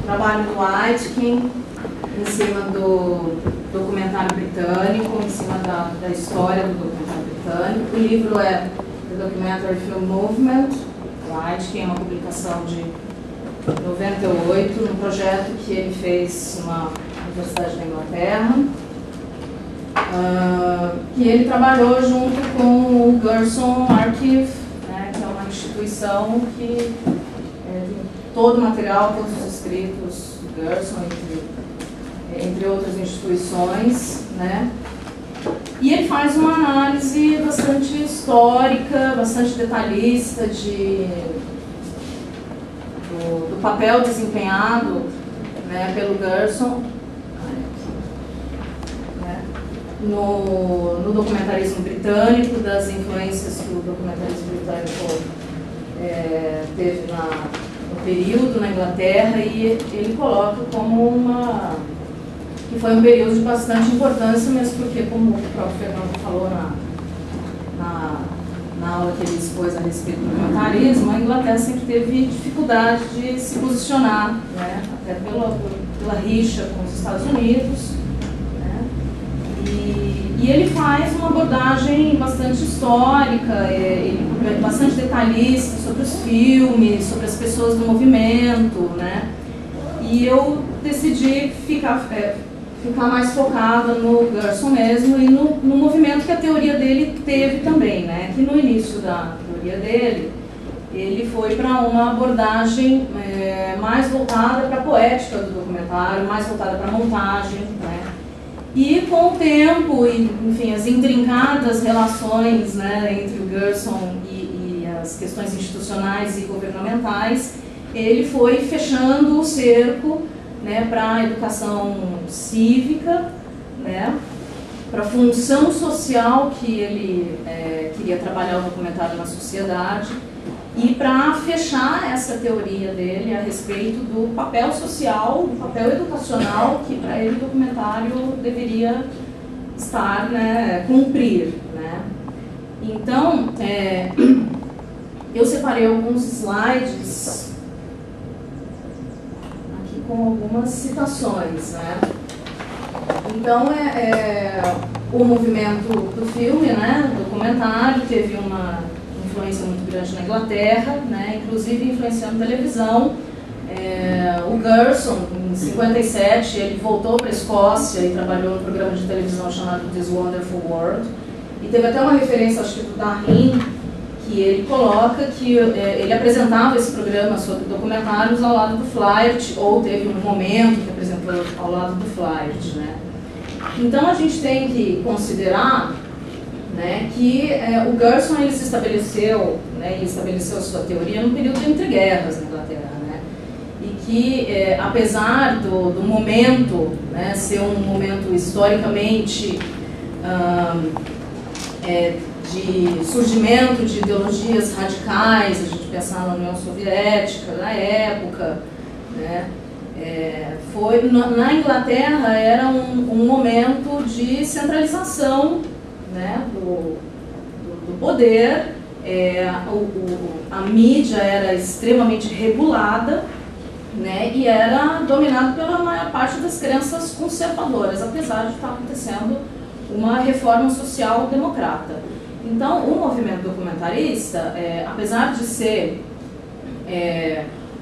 trabalho do Aitken em cima do documentário britânico, em cima da história do documentário britânico. O livro é The Documentary Film Movement, do Aitken, é uma publicação de 98, num projeto que ele fez na Universidade da Inglaterra. E ele trabalhou junto com o Gerson Archive, né, que é uma instituição que tem todo o material, todos os escritos do Gerson, entre outras instituições, né? E ele faz uma análise bastante histórica, bastante detalhista do papel desempenhado, né, pelo Gerson, né, no documentarismo britânico, das influências que o documentarismo britânico teve no período na Inglaterra, e ele coloca como que foi um período de bastante importância, mesmo porque, como o próprio Fernando falou na aula que ele expôs a respeito do documentarismo, a Inglaterra sempre teve dificuldade de se posicionar, né, até pela rixa com os Estados Unidos, né, e ele faz uma abordagem bastante histórica, bastante detalhista sobre os filmes, sobre as pessoas do movimento, né, e eu decidi ficar mais focada no Gerson mesmo e no movimento que a teoria dele teve também, né? Que no início da teoria dele, ele foi para uma abordagem mais voltada para a poética do documentário, mais voltada para a montagem, né? E com o tempo, e, enfim, as intrincadas relações, né, entre o Gerson e as questões institucionais e governamentais, ele foi fechando o cerco, né, para a educação cívica, né, para a função social que ele queria trabalhar o documentário na sociedade, e para fechar essa teoria dele a respeito do papel social, do papel educacional que para ele o documentário deveria estar, né, cumprir, né. Então, eu separei alguns slides com algumas citações, né? Então, o movimento do filme, né, do documentário, teve uma influência muito grande na Inglaterra, né, inclusive influenciando a televisão. O Gerson, em 57, ele voltou para a Escócia e trabalhou num programa de televisão chamado This Wonderful World, e teve até uma referência, acho que do Darin, que ele coloca que ele apresentava esse programa sobre documentários ao lado do Flaherty, ou teve um momento que apresentou ao lado do Flaherty, né? Então a gente tem que considerar, né, que o Gerson ele se estabeleceu, né, e estabeleceu a sua teoria no período entre guerras na Inglaterra, né? E que apesar do momento, né, ser um momento historicamente de surgimento de ideologias radicais, a gente pensar na União Soviética, na época, né, na Inglaterra era um momento de centralização, né, do poder, a mídia era extremamente regulada, né, e era dominado pela maior parte das crenças conservadoras, apesar de estar acontecendo uma reforma social democrata. Então, o movimento documentarista, apesar de ser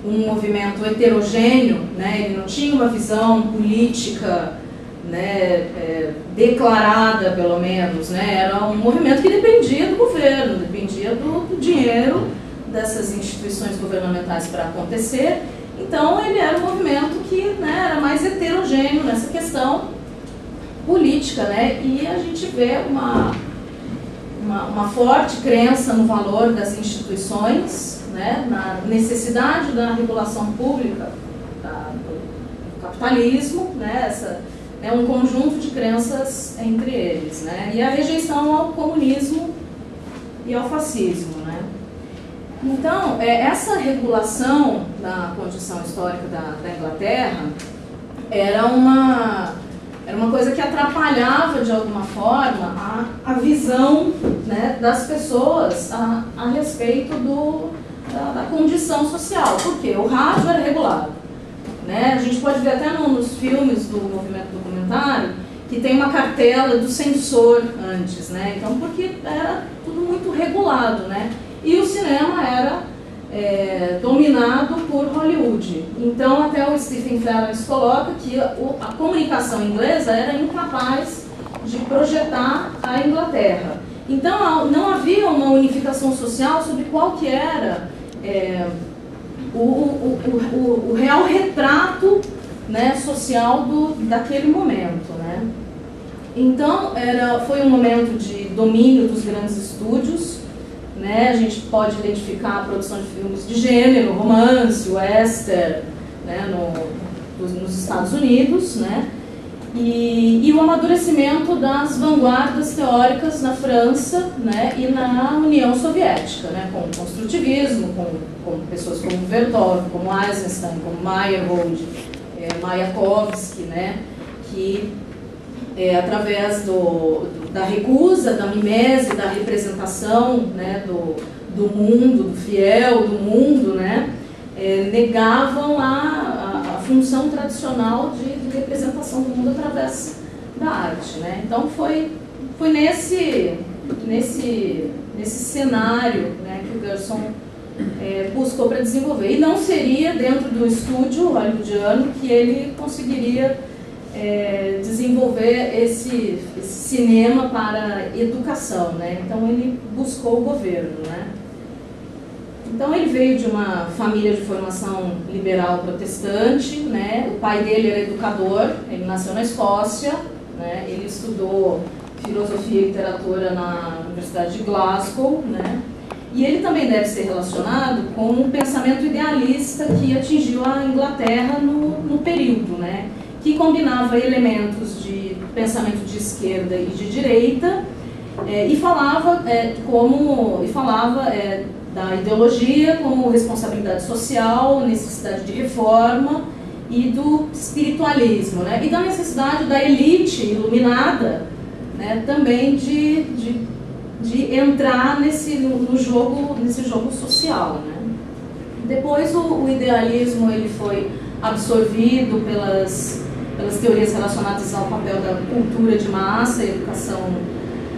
um movimento heterogêneo, né, ele não tinha uma visão política, né, declarada, pelo menos, né, era um movimento que dependia do governo, dependia do dinheiro dessas instituições governamentais para acontecer. Então, ele era um movimento que, né, era mais heterogêneo nessa questão política, né, e a gente vê uma forte crença no valor das instituições, né, na necessidade da regulação pública do capitalismo, né, um conjunto de crenças entre eles, né, e a rejeição ao comunismo e ao fascismo, né. Então, essa regulação da condição histórica da Inglaterra era uma coisa que atrapalhava, de alguma forma, a visão, né, das pessoas a respeito da condição social. Por quê? O rádio era regulado, né? A gente pode ver até nos filmes do movimento documentário que tem uma cartela do censor antes, né? Então, porque era tudo muito regulado, né? E o cinema era dominado por Hollywood. Então, até o Stephen Ferris coloca que a comunicação inglesa era incapaz de projetar a Inglaterra. Então, não havia uma unificação social sobre qual que era o real retrato, né, social daquele momento, né? Então, foi um momento de domínio dos grandes estúdios, né? A gente pode identificar a produção de filmes de gênero, romance, western, né, nos Estados Unidos, né? E o amadurecimento das vanguardas teóricas na França, né, e na União Soviética, né, com o construtivismo, com pessoas como Verdov, como Eisenstein, como Meyerhold, Mayakovsky, né, que através da recusa, da mimese, da representação, né, do mundo, do fiel do mundo, né, negavam a função tradicional de representação do mundo através da arte, né? Então foi nesse cenário, né, que o Gerson buscou para desenvolver. E não seria dentro do estúdio hollywoodiano que ele conseguiria desenvolver esse cinema para educação, né? Então ele buscou o governo, né? Então ele veio de uma família de formação liberal protestante, né? O pai dele era educador, ele nasceu na Escócia, né? Ele estudou filosofia e literatura na Universidade de Glasgow, né? E ele também deve ser relacionado com um pensamento idealista que atingiu a Inglaterra no período, né? Que combinava elementos de pensamento de esquerda e de direita, e falava da ideologia como responsabilidade social, necessidade de reforma e do espiritualismo, né? E da necessidade da elite iluminada, né, também de entrar nesse jogo social, né? Depois o idealismo ele foi absorvido pelas teorias relacionadas ao papel da cultura de massa e educação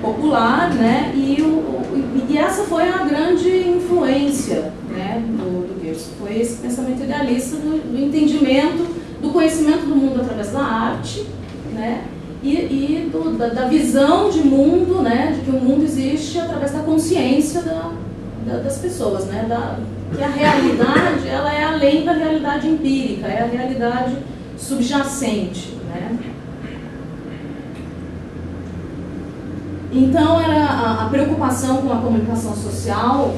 popular, né? E essa foi a grande influência, né, do Gerson. Foi esse pensamento idealista do entendimento, do conhecimento do mundo através da arte, né? E da visão de mundo, né, de que o mundo existe através da consciência das pessoas, né? Que a realidade ela é além da realidade empírica, é a realidade subjacente, né? Então, a preocupação com a comunicação social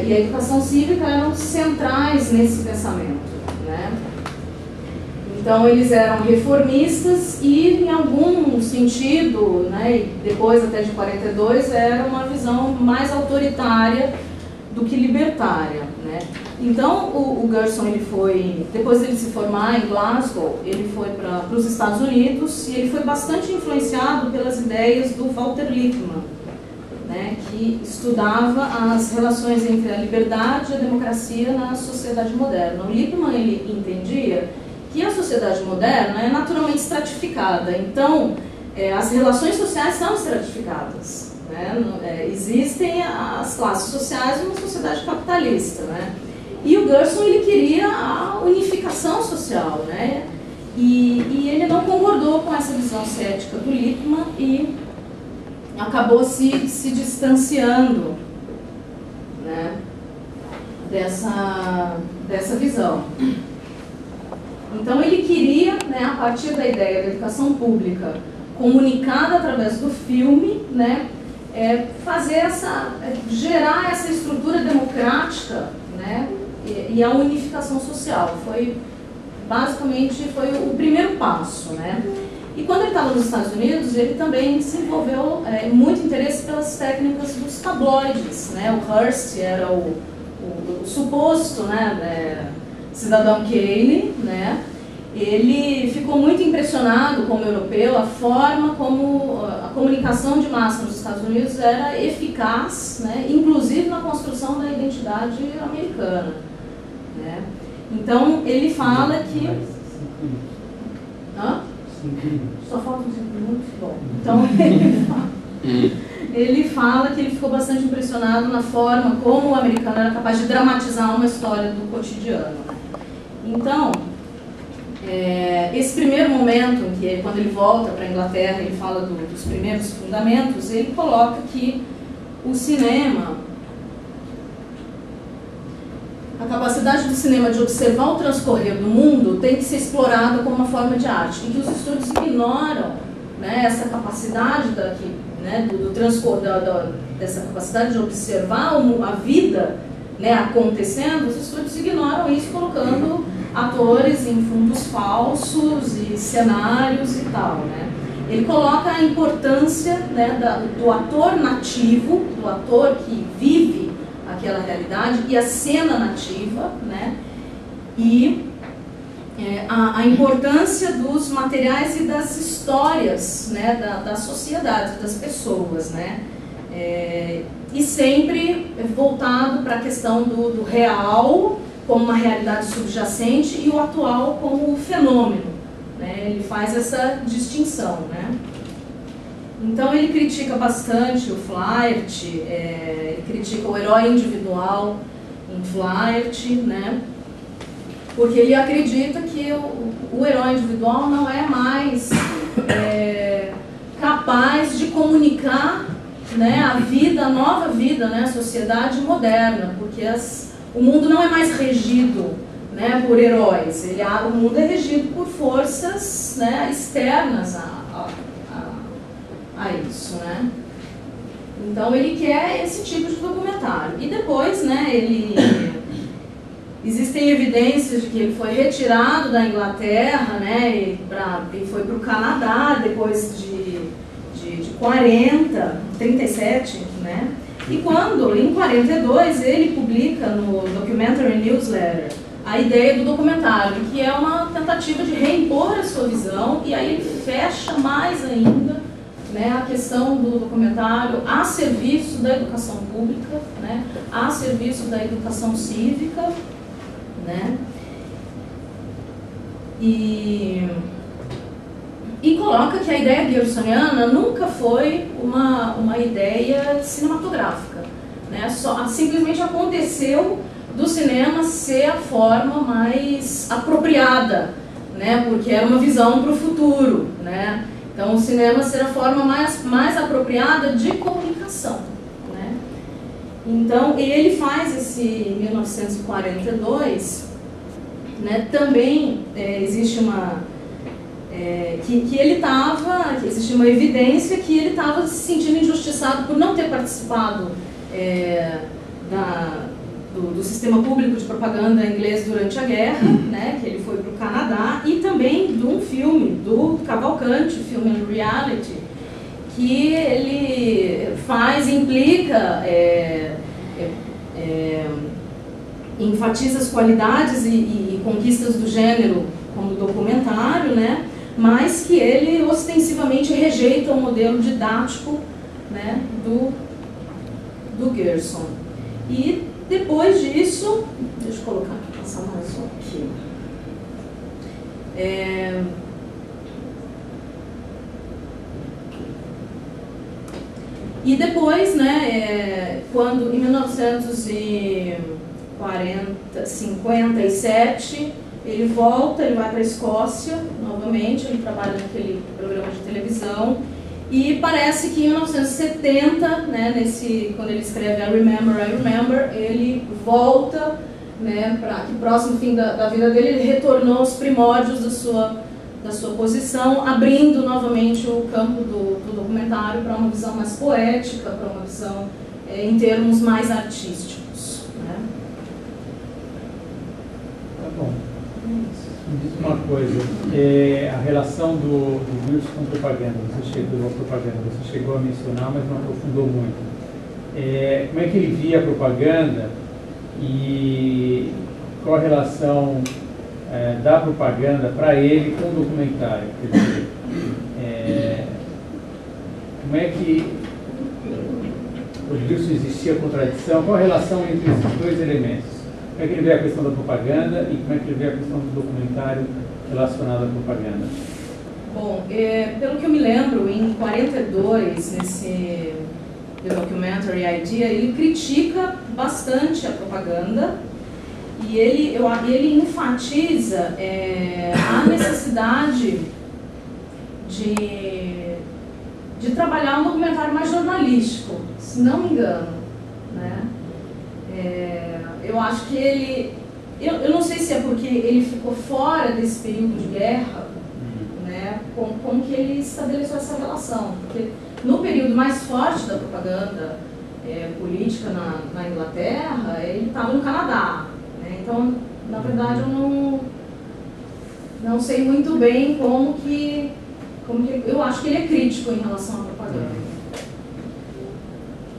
e a educação cívica eram centrais nesse pensamento, né? Então, eles eram reformistas e, em algum sentido, né, e depois até de 42, era uma visão mais autoritária do que libertária, né? Então, o Gerson, depois de ele se formar em Glasgow, ele foi para os Estados Unidos e ele foi bastante influenciado pelas ideias do Walter Lippmann, né, que estudava as relações entre a liberdade e a democracia na sociedade moderna. O Lippmann ele entendia que a sociedade moderna é naturalmente estratificada, então as relações sociais são estratificadas, né? Existem as classes sociais numa sociedade capitalista, né? E o Gerson ele queria a unificação social, né? E ele não concordou com essa visão cética do Lippmann e acabou se distanciando, né, dessa visão. Então ele queria, né, a partir da ideia da educação pública comunicada através do filme, né, gerar essa estrutura democrática, né, e a unificação social. Basicamente foi o primeiro passo, né? E quando ele estava nos Estados Unidos, ele também desenvolveu muito interesse pelas técnicas dos tabloides, né? O Hearst era o suposto, né, cidadão Kane, né? Ele ficou muito impressionado como europeu a forma como a comunicação de massa nos Estados Unidos era eficaz, né, inclusive na construção da identidade americana, né? Então, ele fala que... Hã? Só faltam 5 minutos? Bom, então ele fala que ele ficou bastante impressionado na forma como o americano era capaz de dramatizar uma história do cotidiano. Então, esse primeiro momento, que é quando ele volta para a Inglaterra, ele fala dos primeiros fundamentos, ele coloca que o cinema, a capacidade do cinema de observar o transcorrer do mundo tem que ser explorada como uma forma de arte, e que os estudos ignoram, né, essa capacidade dessa capacidade de observar a vida, né, acontecendo. Os estudos ignoram isso, colocando atores em fundos falsos e cenários e tal, né. Ele coloca a importância, né, do ator nativo, do ator que vive aquela realidade, e a cena nativa, né, e a importância dos materiais e das histórias, né, das sociedades, das pessoas, né, e sempre voltado para a questão do real como uma realidade subjacente e o atual como fenômeno, né. Ele faz essa distinção, né. Então ele critica bastante o Flaherty, ele critica o herói individual em Flaherty, né? Porque ele acredita que o herói individual não é mais capaz de comunicar, né, a vida, a nova vida, né, a sociedade moderna, porque o mundo não é mais regido, né, por heróis, o mundo é regido por forças, né, externas a isso, né? Então ele quer esse tipo de documentário. E depois, né, existem evidências de que ele foi retirado da Inglaterra, né, e foi para o Canadá depois de 37, né? E quando, em 42, ele publica no Documentary Newsletter a ideia do documentário, que é uma tentativa de reimpor a sua visão, e aí ele fecha mais ainda, né, a questão do documentário a serviço da educação pública, né, a serviço da educação cívica, né, e coloca que a ideia gersoniana nunca foi uma ideia cinematográfica, né, simplesmente aconteceu do cinema ser a forma mais apropriada, né, porque era uma visão para o futuro, né. Então, o cinema será a forma mais apropriada de comunicação, né? Então, ele faz esse 1942, né? Também existe existe uma evidência que ele estava se sentindo injustiçado por não ter participado do sistema público de propaganda inglês durante a guerra, né, que ele foi para o Canadá, e também de um filme do Cavalcante, filme Reality, que ele implica, enfatiza as qualidades e conquistas do gênero como documentário, né, mas que ele ostensivamente rejeita o modelo didático, né, do Gerson. E depois disso, deixa eu colocar aqui, passar mais um aqui. E depois, né, quando em 1957, ele volta, ele vai para a Escócia novamente, ele trabalha naquele programa de televisão. E parece que em 1970, né, quando ele escreve I Remember, ele volta, né, para que próximo fim da vida dele, ele retornou aos primórdios da sua posição, abrindo novamente o campo do documentário para uma visão mais poética, para uma visão em termos mais artísticos, né? Tá bom. Me diz uma coisa, a relação do vírus com propaganda, você chegou a mencionar, mas não aprofundou muito. Como é que ele via a propaganda e qual a relação da propaganda para ele com o documentário? Quer dizer, como é que o vírus existia contradição? Qual a relação entre esses dois elementos? Como é que ele vê a questão da propaganda e como é que ele vê a questão do documentário relacionado à propaganda? Bom, pelo que eu me lembro, em 42, nesse The Documentary Idea, ele critica bastante a propaganda e ele enfatiza a necessidade de trabalhar um documentário mais jornalístico, se não me engano, né? Eu acho que ele... Eu não sei se é porque ele ficou fora desse período de guerra, né, como que ele estabeleceu essa relação. Porque no período mais forte da propaganda política na Inglaterra, ele estava no Canadá. Né? Então, na verdade, eu não sei muito bem como que... Eu acho que ele é crítico em relação à propaganda.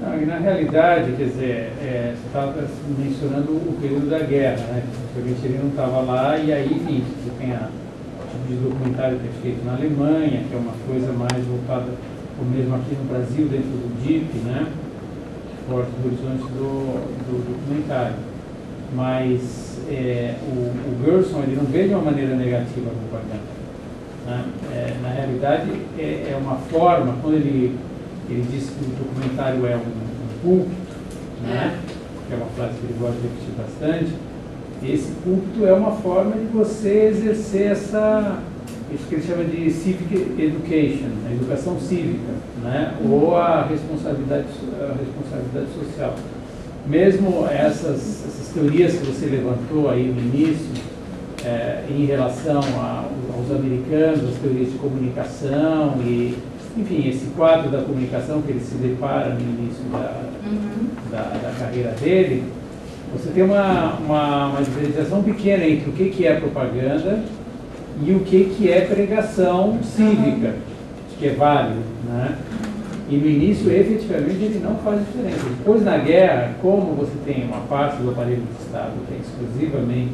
Não, e na realidade, quer dizer, você estava mencionando o período da guerra, né? Porque ele não estava lá, e aí, enfim, você tem o tipo de documentário que é feito na Alemanha, que é uma coisa mais voltada, ou mesmo aqui no Brasil, dentro do DIP, né? Fora do horizonte do documentário. Mas o Gerson, ele não vê de uma maneira negativa a propaganda. Né? Na realidade, é uma forma, quando ele diz que o documentário é um púlpito, né? Que é uma frase que ele gosta de repetir bastante. Esse púlpito é uma forma de você exercer isso que ele chama de civic education, a educação cívica, né? Ou a responsabilidade social. Mesmo essas teorias que você levantou aí no início, em relação aos americanos, as teorias de comunicação e, enfim, esse quadro da comunicação que ele se depara no início da carreira dele, você tem uma diferenciação pequena entre o que é propaganda e o que é pregação cívica, que é válido, né? E no início, efetivamente, ele não faz diferença. Depois, na guerra, como você tem uma parte do aparelho do Estado que é exclusivamente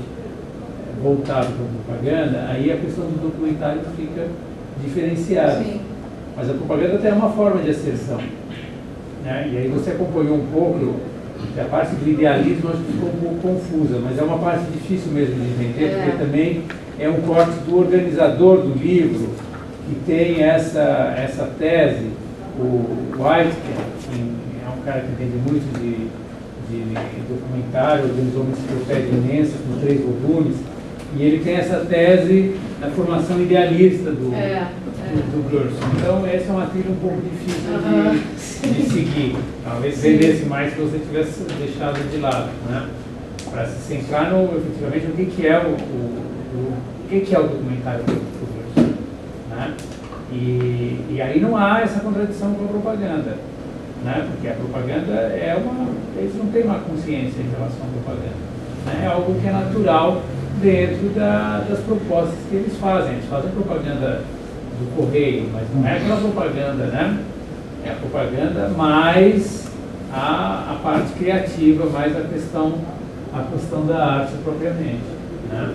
voltado para a propaganda, aí a questão do documentário fica diferenciada. Sim. Mas a propaganda até é uma forma de asserção. Né? E aí você acompanhou um pouco, a parte do idealismo acho que ficou um pouco confusa, mas é uma parte difícil mesmo de entender, porque também é um corte do organizador do livro, que tem essa tese, o White, que é um cara que entende muito de documentário, organizou uma enciclopédia imensa com 3 volumes, e ele tem essa tese da formação idealista do Gerson. Então, essa é uma trilha um pouco difícil de seguir. Talvez vendesse mais se você tivesse deixado de lado, né? Para se centrar efetivamente no que é o documentário do Gerson. Né? E aí não há essa contradição com a propaganda. Né? Porque a propaganda eles não têm uma consciência em relação à propaganda. Né? É algo que é natural dentro das propostas que eles fazem. Eles fazem propaganda do correio, mas não é aquela propaganda, né? É a propaganda mais a parte criativa, mais a questão da arte propriamente. Né?